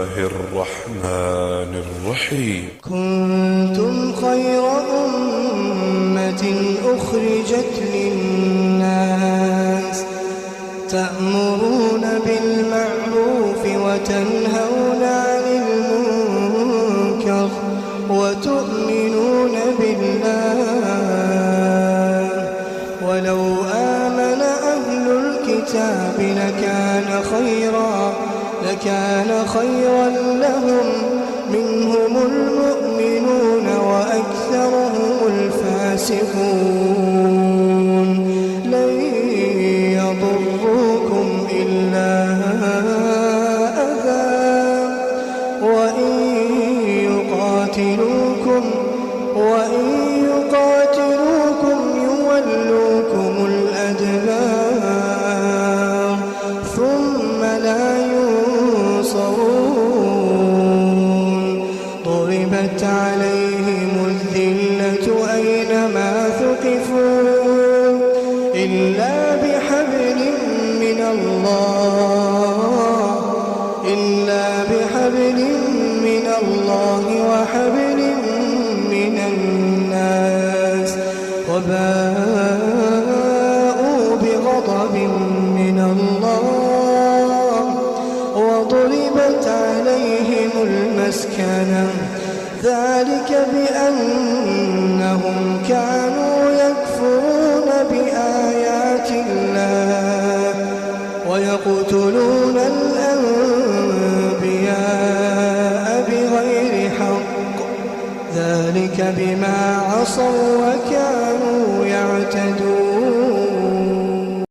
الله الرحمن الرحيم. كنتم خير أمة أخرجت للناس تأمرون بالمعروف وتنهون عن المنكر وتؤمنون بالله ولو آمن أهل الكتاب لكان خيرا لهم منهم المؤمنون وأكثرهم الفاسقون. لن يضروكم إلا أذى وإن يقاتلوكم يولوكم الأدبار ثم لا ينصرون. ضربت عليهم الذلة أينما ثقفوا إلا بحبل من الله وحبل من الناس وباءوا بغضب من الله وضربت عليهم المسكنة ذلك بأنهم كانوا يكفرون بآيات الله ويقتلون الأنبياء بغير حق ذلك بما عصوا